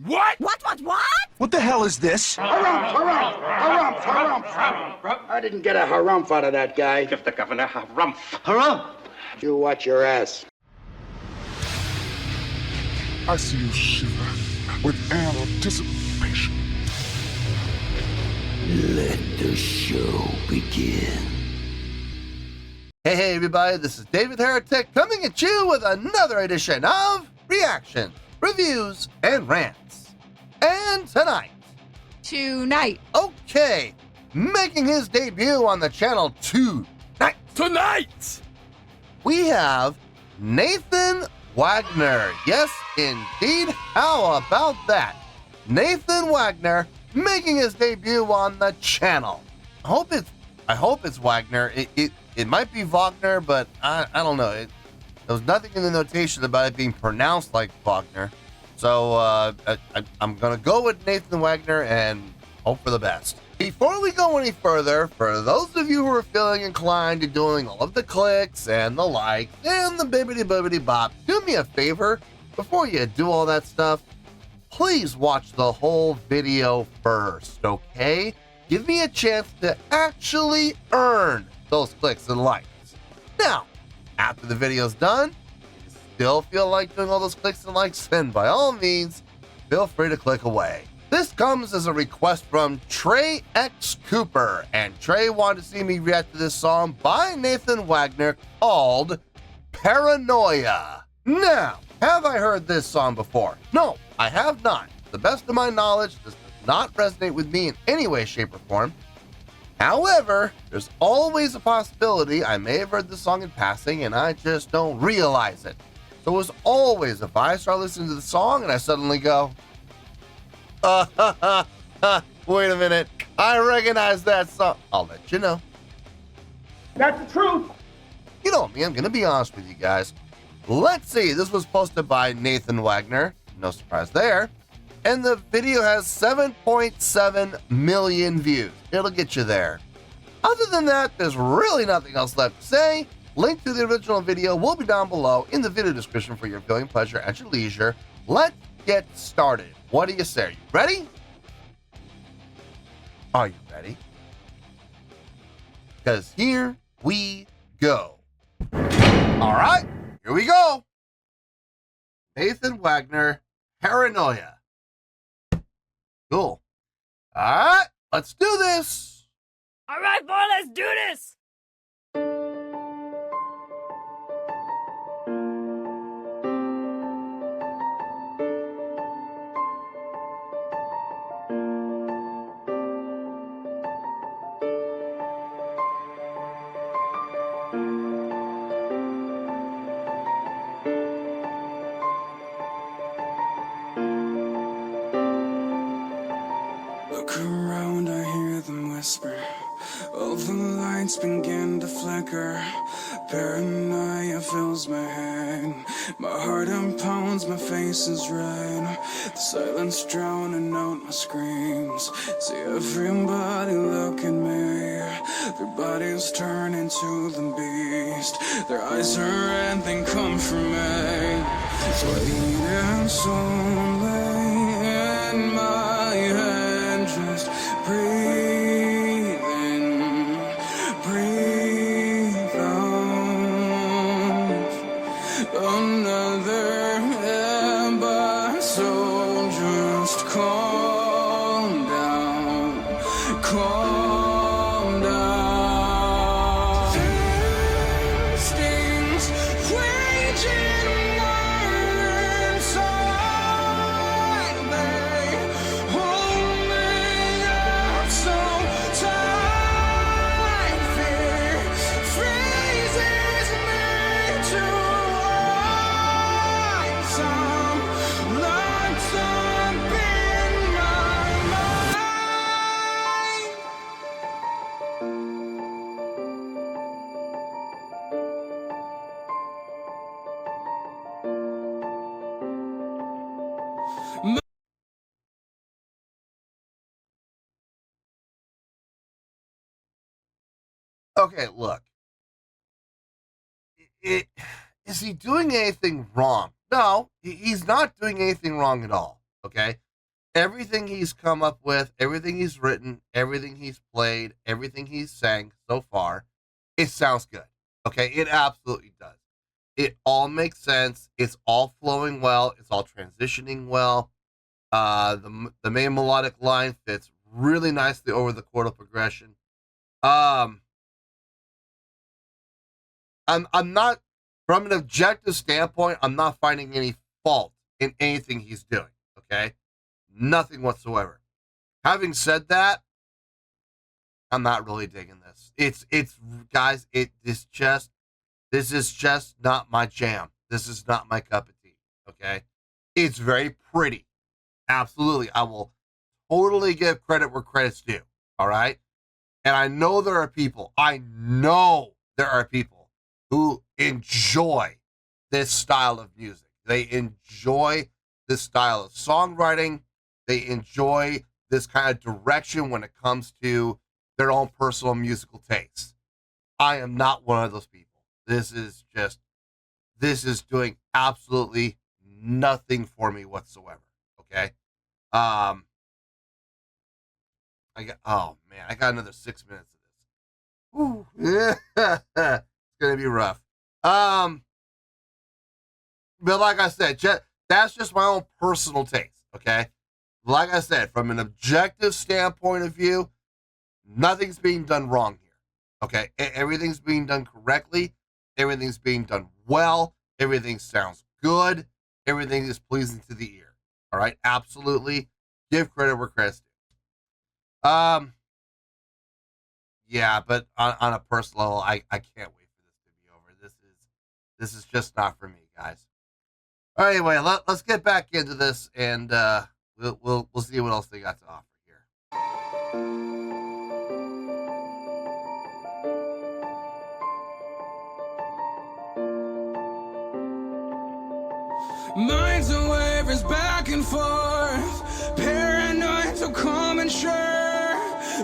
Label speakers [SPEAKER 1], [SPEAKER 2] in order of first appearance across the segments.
[SPEAKER 1] What?
[SPEAKER 2] What?
[SPEAKER 3] What the hell is this?
[SPEAKER 4] Harumph. I didn't get a harumph out of that guy.
[SPEAKER 5] Give the governor harumph.
[SPEAKER 3] Harumph!
[SPEAKER 4] You watch your ass.
[SPEAKER 1] I see you shiver with anticipation.
[SPEAKER 6] Let the show begin.
[SPEAKER 7] Hey everybody, this is David Heretic coming at you with another edition of Reaction, Reviews, and Rants. And tonight, okay, making his debut on the channel tonight, we have Nathan Wagner. Yes, indeed. How about that? Nathan Wagner making his debut on the channel. I hope it's Wagner. It might be Wagner, but I don't know. There was nothing in the notation about it being pronounced like Wagner. So I'm going to go with Nathan Wagner and hope for the best. Before we go any further, for those of you who are feeling inclined to doing all of the clicks and the likes and the bibbity-bobbity bop, do me a favor. Before you do all that stuff, please watch the whole video first, okay? Give me a chance to actually earn those clicks and likes. Now, after the video's done, if you still feel like doing all those clicks and likes, then by all means, feel free to click away. This comes as a request from Trey X Cooper, and Trey wanted to see me react to this song by Nathan Wagner called Paranoia. Now, have I heard this song before? No, I have not. To the best of my knowledge, this does not resonate with me in any way, shape, or form. However, there's always a possibility I may have heard the song in passing and I just don't realize it. So as always, if I start listening to the song and I suddenly go, wait a minute, I recognize that song, I'll let you know.
[SPEAKER 4] That's the truth.
[SPEAKER 7] You know me, I'm going to be honest with you guys. Let's see, this was posted by Nathan Wagner, no surprise there. And the video has 7.7 million views. It'll get you there. Other than that, there's really nothing else left to say. Link to the original video will be down below in the video description for your viewing pleasure at your leisure. Let's get started. What do you say? Are you ready? Are you ready? Because here we go. All right, here we go. Nathan Wagner, Paranoia. Cool. All right, let's do this.
[SPEAKER 2] All right, boy, let's do this.
[SPEAKER 8] Look around, I hear them whisper. All the lights begin to flicker. Paranoia fills my head. My heart pounds, my face is red. The silence drowning out my screams. See everybody look at me. Their bodies turn into the beast. Their eyes are red, they come for me. Sweet and slowly in my head, just breathe in, breathe out. Another episode, just calm down, calm down. Instincts raging inside me, hold me up so tight. Fear freezes me to ice. I'm locked up in my mind.
[SPEAKER 7] Okay, look. Is he doing anything wrong? No, he's not doing anything wrong at all. okay? Everything he's come up with, everything he's written, everything he's played, everything he's sang so far, it sounds good, okay? It absolutely does. It all makes sense. It's all flowing well. It's all transitioning well. The main melodic line fits really nicely over the chordal progression. I'm not, from an objective standpoint, I'm not finding any fault in anything he's doing, okay? Nothing whatsoever. Having said that, I'm not really digging this. It's guys, this is just not my jam. This is not my cup of tea, okay? It's very pretty. Absolutely. I will totally give credit where credit's due, all right? And I know there are people who enjoy this style of music. They enjoy this style of songwriting. They enjoy this kind of direction when it comes to their own personal musical tastes. I am not one of those people. This is doing absolutely nothing for me whatsoever. Okay. I got another 6 minutes of this. Ooh. It's gonna be rough. But like I said, that's just my own personal taste. Okay. Like I said, from an objective standpoint of view, nothing's being done wrong here. Okay. Everything's being done correctly. Everything's being done well. Everything sounds good. Everything is pleasing to the ear. All right. Absolutely. Give credit where credit's due. Yeah, but on a personal level, I can't wait for this to be over. This is just not for me, guys. All right, anyway, let's get back into this, and we'll see what else they got to offer here.
[SPEAKER 8] Minds are wavers back and forth, paranoid so calm and sure,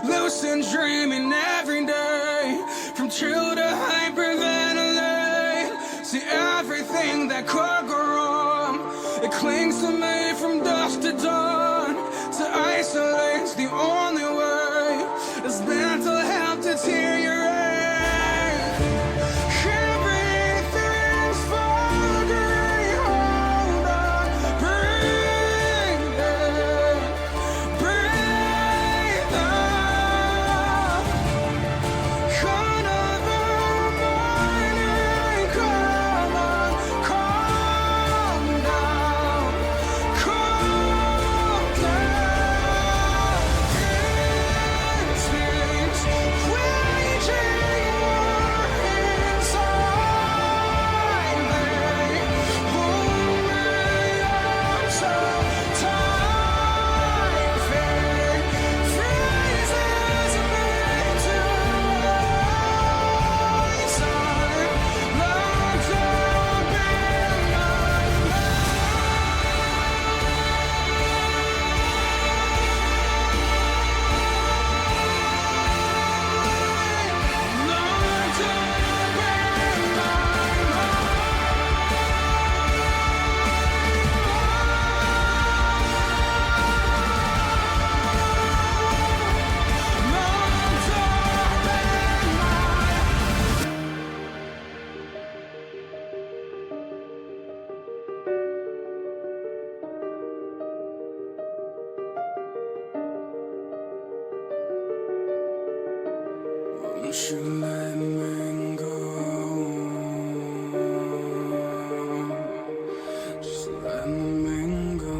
[SPEAKER 8] lucid dreaming every day, from chill to hyperventilate, see everything that could go wrong, it clings to me from dusk to dawn, to isolate's the only way, is mental health deteriorate. Won't you let me go? Just let me go.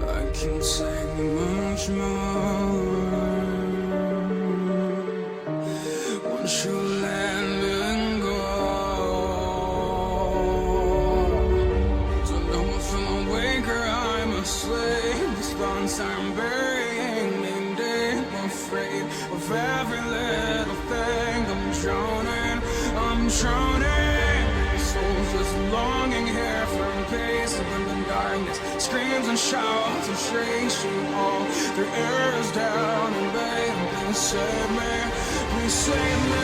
[SPEAKER 8] I can take much more. Won't you let me go? Don't know if I'm awake or I'm asleep. These thoughts I'm burying me. Afraid of every little thing. I'm drowning. Soul's just longing here for peace. And when the darkness screams and shouts and shakes you all, their air is down and babe, please save me, please save me.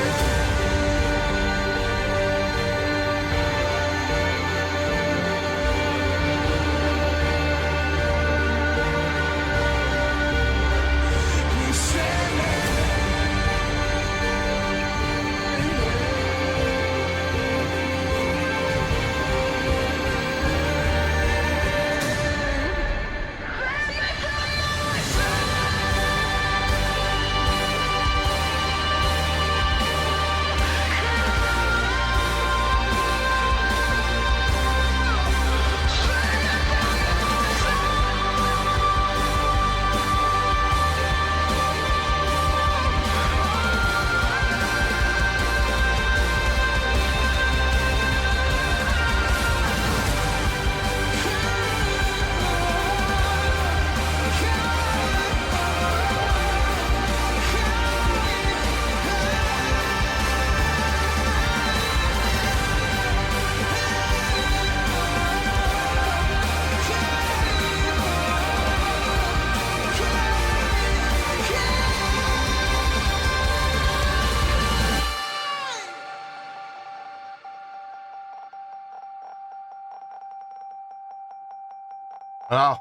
[SPEAKER 7] Oh,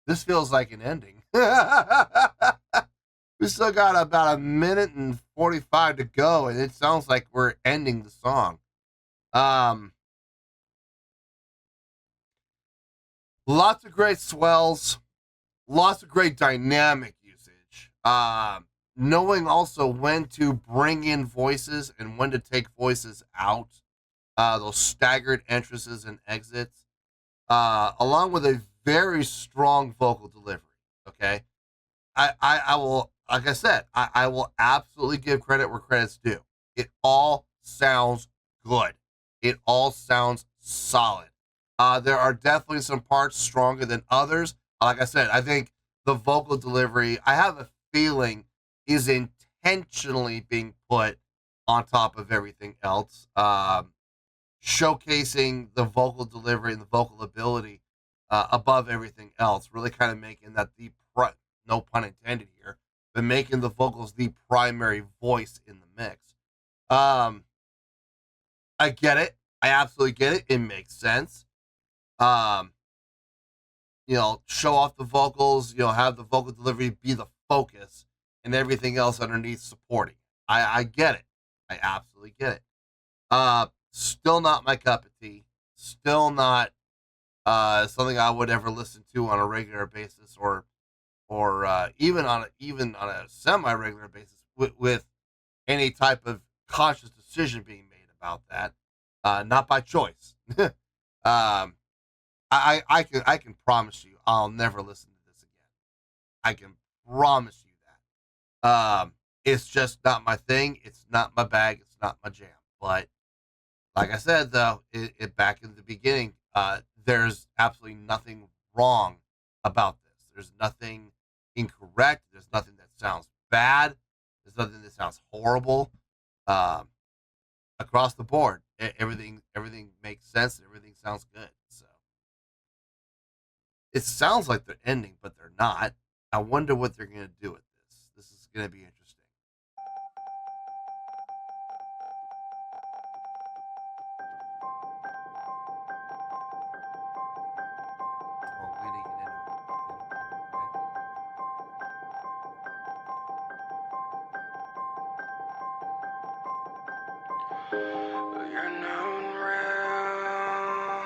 [SPEAKER 7] this feels like an ending. We still got about 1:45 to go, and it sounds like we're ending the song. Lots of great swells, lots of great dynamic usage. Knowing also when to bring in voices and when to take voices out. Those staggered entrances and exits, along with a very strong vocal delivery. Okay, I will, like I said, I will absolutely give credit where credit's due. It all sounds good. It all sounds solid. There are definitely some parts stronger than others. Like I said, I think the vocal delivery, I have a feeling, is intentionally being put on top of everything else. Showcasing the vocal delivery and the vocal ability above everything else, really kind of making that no pun intended here, but making the vocals the primary voice in the mix. I get it. I absolutely get it. It makes sense. Show off the vocals, have the vocal delivery be the focus and everything else underneath supporting. I get it. I absolutely get it. Still not my cup of tea. Still not something I would ever listen to on a regular basis, or even on a semi-regular basis with any type of conscious decision being made about that. Not by choice. I can promise you I'll never listen to this again. I can promise you that. It's just not my thing. It's not my bag. It's not my jam. But like I said, though, it back in the beginning, there's absolutely nothing wrong about this. There's nothing incorrect. There's nothing that sounds bad. There's nothing that sounds horrible. Across the board, everything makes sense and everything sounds good. So it sounds like they're ending, but they're not. I wonder what they're going to do with this. This is going to be interesting.
[SPEAKER 8] You're not real.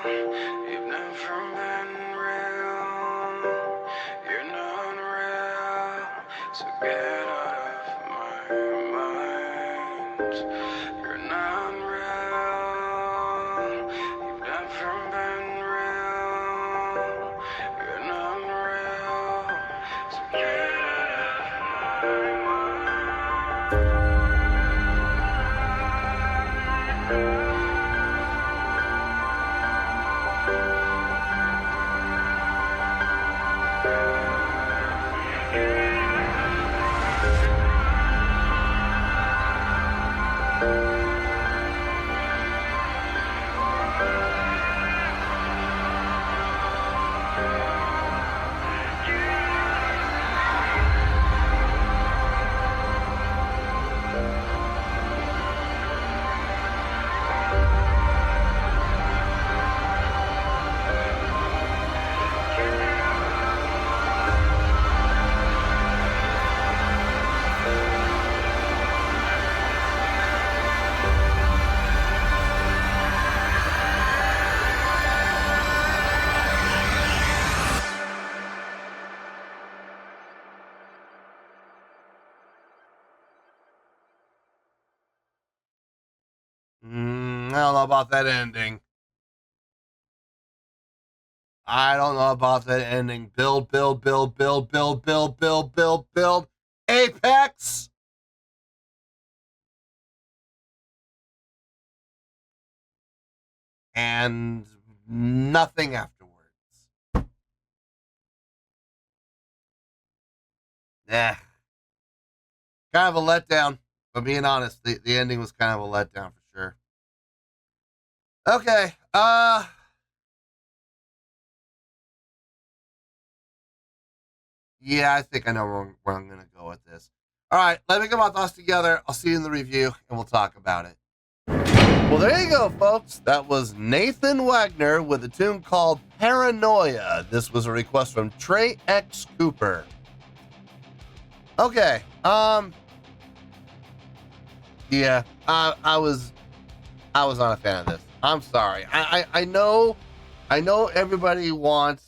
[SPEAKER 8] You've never been real. You're not real. So get out of my mind. You're not real. You've never been real. You're not real. So get out of my
[SPEAKER 7] I don't know about that ending. I don't know about that ending. Build, build, build, build, build, build, build, build, build. Apex. And nothing afterwards. Kind of a letdown. If I'm being honest, the ending was kind of a letdown for sure. Okay. Yeah, I think I know where I'm going to go with this. All right, let me get my thoughts together. I'll see you in the review, and we'll talk about it. Well, there you go, folks. That was Nathan Wagner with a tune called Paranoia. This was a request from Trey X Cooper. Okay. Yeah, I was not a fan of this. I'm sorry. I know everybody wants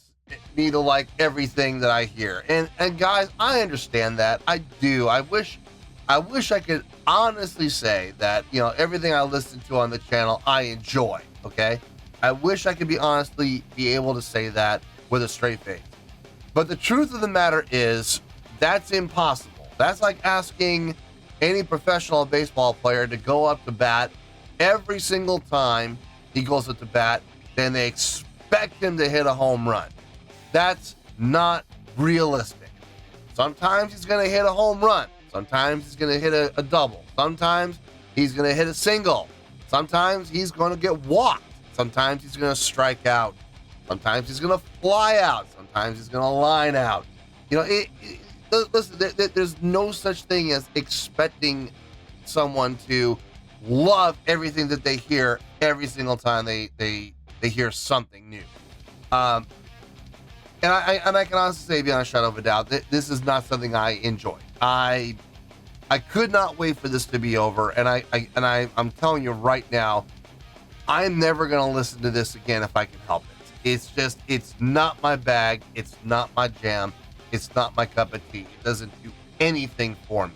[SPEAKER 7] me to like everything that I hear. And guys, I understand that. I do. I wish I could honestly say that, you know, everything I listen to on the channel, I enjoy, okay? I wish I could be able to say that with a straight face. But the truth of the matter is, that's impossible. That's like asking any professional baseball player to go up to bat every single time he goes up to bat, then they expect him to hit a home run. That's not realistic. Sometimes he's going to hit a home run. Sometimes he's going to hit a double. Sometimes he's going to hit a single. Sometimes he's going to get walked. Sometimes he's going to strike out. Sometimes he's going to fly out. Sometimes he's going to line out. You know, listen, there's no such thing as expecting someone to love everything that they hear every single time they hear something new. And I can honestly say beyond a shadow of a doubt that this is not something I enjoy. I could not wait for this to be over, and I'm telling you right now, I'm never gonna listen to this again if I can help it. It's not my bag. It's not my jam. It's not my cup of tea. It doesn't do anything for me.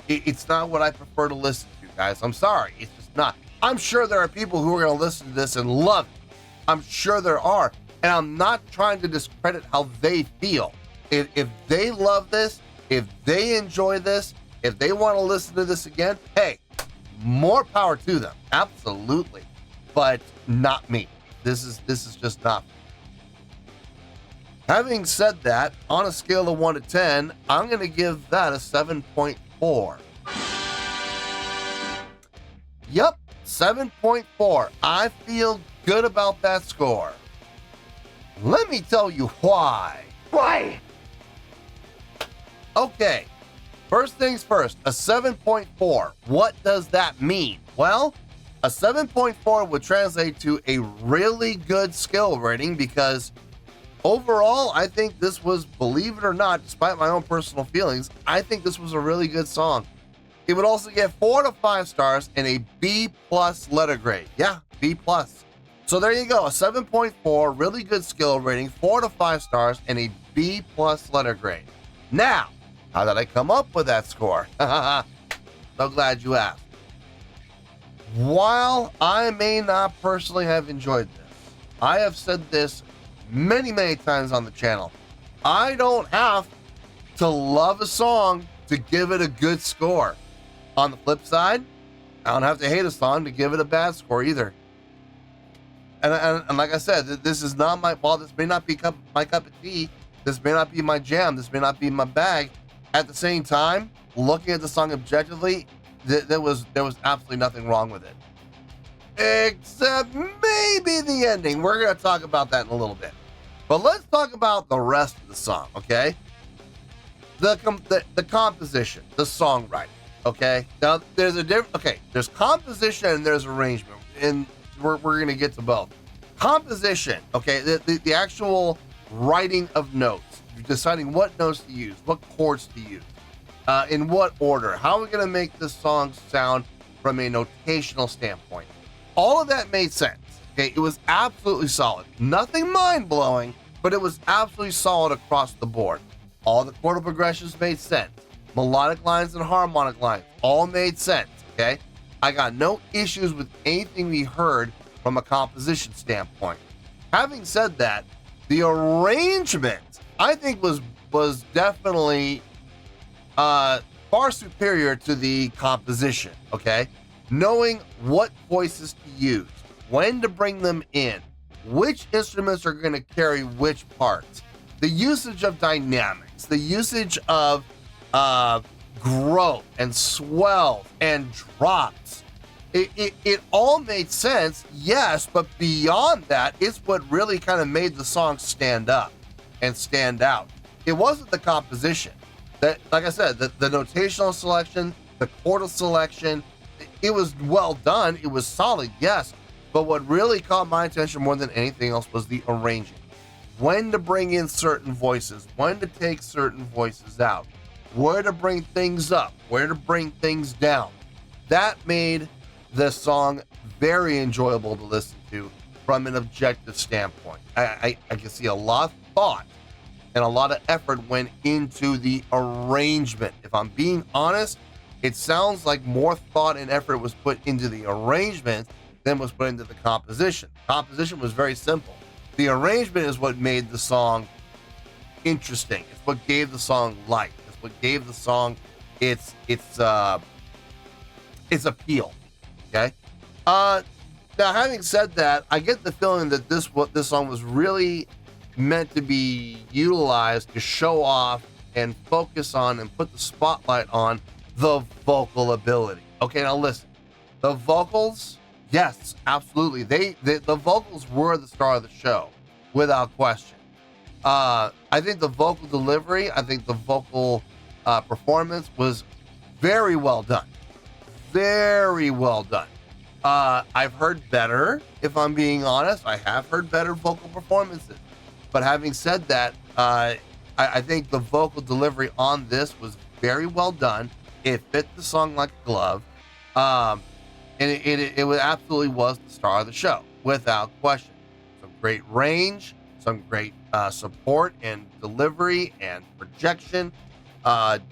[SPEAKER 7] It's not what I prefer to listen to, guys. I'm sorry. It's just not. I'm sure there are people who are gonna listen to this and love it. I'm sure there are. And I'm not trying to discredit how they feel. If they love this, if they enjoy this, if they want to listen to this again, hey, more power to them. Absolutely. But not me. This is just not me. Having said that, on a scale of 1 to 10, I'm going to give that a 7.4. Yep, 7.4. I feel good about that score. Let me tell you why.
[SPEAKER 4] Why?
[SPEAKER 7] Okay, first things first, a 7.4. What does that mean? Well, a 7.4 would translate to a really good skill rating because overall, I think this was, believe it or not, despite my own personal feelings, I think this was a really good song. It would also get 4 to 5 stars and a B+ letter grade. Yeah, B+. So there you go, a 7.4, really good skill rating, 4 to 5 stars, and a B+ letter grade. Now, how did I come up with that score? So glad you asked. While I may not personally have enjoyed this, I have said this many, many times on the channel. I don't have to love a song to give it a good score. On the flip side, I don't have to hate a song to give it a bad score either. And like I said, this is not my fault. This may not be my cup of tea. This may not be my jam. This may not be my bag. At the same time, looking at the song objectively, there was absolutely nothing wrong with it. Except maybe the ending. We're going to talk about that in a little bit. But let's talk about the rest of the song, okay? The composition, the songwriting, okay? Now, there's a difference. Okay, there's composition and there's arrangement. And we're going to get to both. Composition, okay, the actual writing of notes, deciding what notes to use, what chords to use, in what order, how are we going to make this song sound from a notational standpoint. All of that made sense, okay? It was absolutely solid. Nothing mind-blowing, but it was absolutely solid across the board. All the chordal progressions made sense. Melodic lines and harmonic lines all made sense, okay? I got no issues with anything we heard from a composition standpoint. Having said that, the arrangement I think was definitely far superior to the composition, okay? Knowing what voices to use, when to bring them in, which instruments are going to carry which parts, the usage of dynamics, the usage of growth and swells and drops. It all made sense, yes, but beyond that, it's what really kind of made the song stand up and stand out. It wasn't the composition. That, like I said, the notational selection, the chordal selection, It was well done. It was solid, yes. But what really caught my attention more than anything else was the arranging. When to bring in certain voices, when to take certain voices out, where to bring things up, where to bring things down. That made the song very enjoyable to listen to from an objective standpoint. I can see a lot of thought and a lot of effort went into the arrangement. If I'm being honest, it sounds like more thought and effort was put into the arrangement than was put into the composition. Composition was very simple. The arrangement is what made the song interesting. It's what gave the song life. It's what gave the song its appeal. Okay. Now, having said that, I get the feeling that this song was really meant to be utilized to show off and focus on and put the spotlight on the vocal ability. Okay, now listen. The vocals, yes, absolutely. The vocals were the star of the show, without question. I think the vocal delivery, I think the vocal performance was very well done. Very well done. I've heard better, if I'm being honest. I have heard better vocal performances. But having said that, I think the vocal delivery on this was very well done. It fit the song like a glove. And it absolutely was the star of the show, without question. Some great range, some great support and delivery and projection.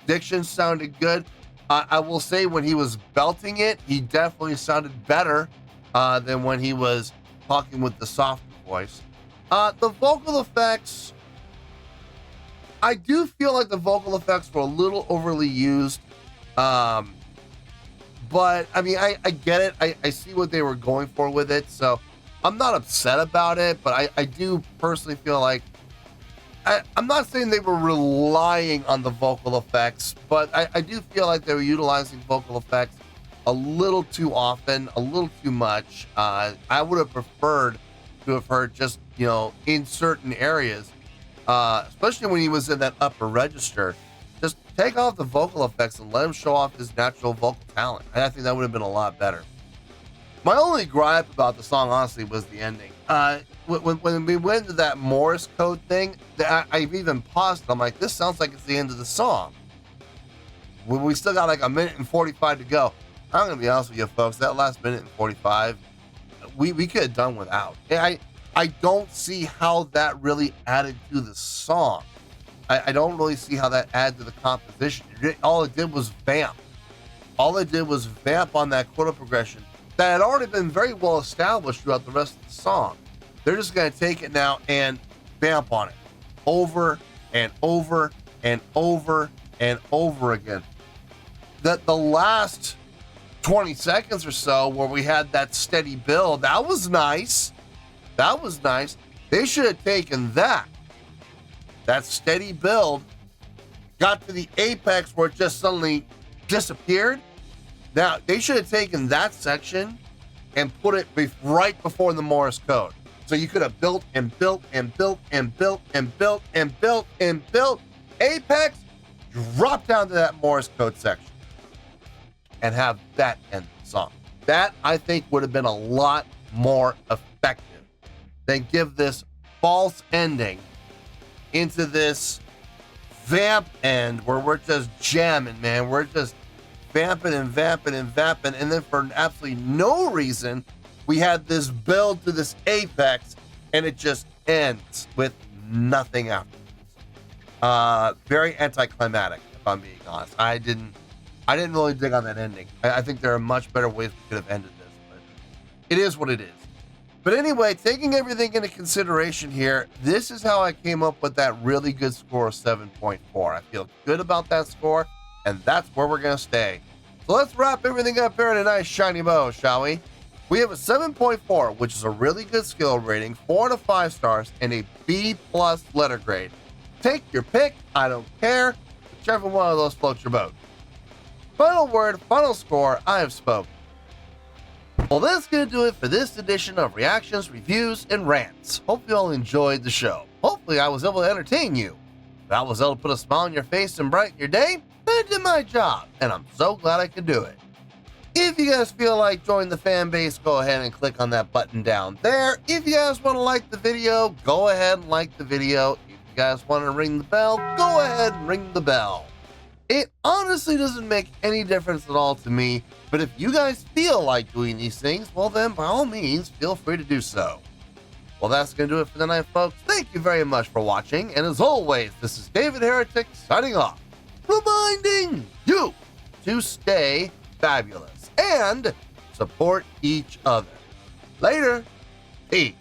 [SPEAKER 7] Diction sounded good. I will say when he was belting it, he definitely sounded better than when he was talking with the soft voice. The vocal effects, I do feel like the vocal effects were a little overly used. But I mean, I get it. I see what they were going for with it. So I'm not upset about it, but I do personally feel like I'm not saying they were relying on the vocal effects, but I do feel like they were utilizing vocal effects a little too often, a little too much. I would have preferred to have heard just, in certain areas, especially when he was in that upper register, just take off the vocal effects and let him show off his natural vocal talent. I think that would have been a lot better. My only gripe about the song, honestly, was the ending. When we went to that Morse code thing, I've even paused. I'm like, this sounds like it's the end of the song. We still got like a minute and 45 to go. I'm going to be honest with you, folks. That last minute and 45, we could have done without. I don't see how that really added to the song. I don't really see how that added to the composition. All it did was vamp. All it did was vamp on that chord progression that had already been very well established throughout the rest of the song. They're just going to take it now and vamp on it over and over and over and over again. The last 20 seconds or so where we had that steady build, that was nice. That was nice. They should have taken that steady build, got to the apex where it just suddenly disappeared. Now, they should have taken that section and put it right before the Morse code. So you could have built and built and built and built and built and built and built. Apex, drop down to that Morse code section and have that end the song. That, I think, would have been a lot more effective than give this false ending into this vamp end where we're just jamming, man. We're just vamping and vamping and vamping, and then for absolutely no reason, we had this build to this apex, and it just ends with nothing afterwards. Very anticlimactic, if I'm being honest. I didn't really dig on that ending. I think there are much better ways we could have ended this, but it is what it is. But anyway, taking everything into consideration here, this is how I came up with that really good score of 7.4. I feel good about that score, and that's where we're going to stay. So let's wrap everything up here in a nice shiny bow, shall we? We have a 7.4, which is a really good skill rating, 4 out of 5 stars, and a B+ letter grade. Take your pick, I don't care, whichever one of those floats your boat. Final word, final score, I have spoken. Well, that's going to do it for this edition of Reactions, Reviews, and Rants. Hope you all enjoyed the show. Hopefully I was able to entertain you. If I was able to put a smile on your face and brighten your day, then I did my job, and I'm so glad I could do it. If you guys feel like joining the fan base, go ahead and click on that button down there. If you guys want to like the video, go ahead and like the video. If you guys want to ring the bell, go ahead and ring the bell. It honestly doesn't make any difference at all to me, but if you guys feel like doing these things, well then by all means, feel free to do so. Well, that's going to do it for tonight, folks. Thank you very much for watching, and as always, this is David Heretic signing off, reminding you to stay fabulous and support each other. Later. Peace.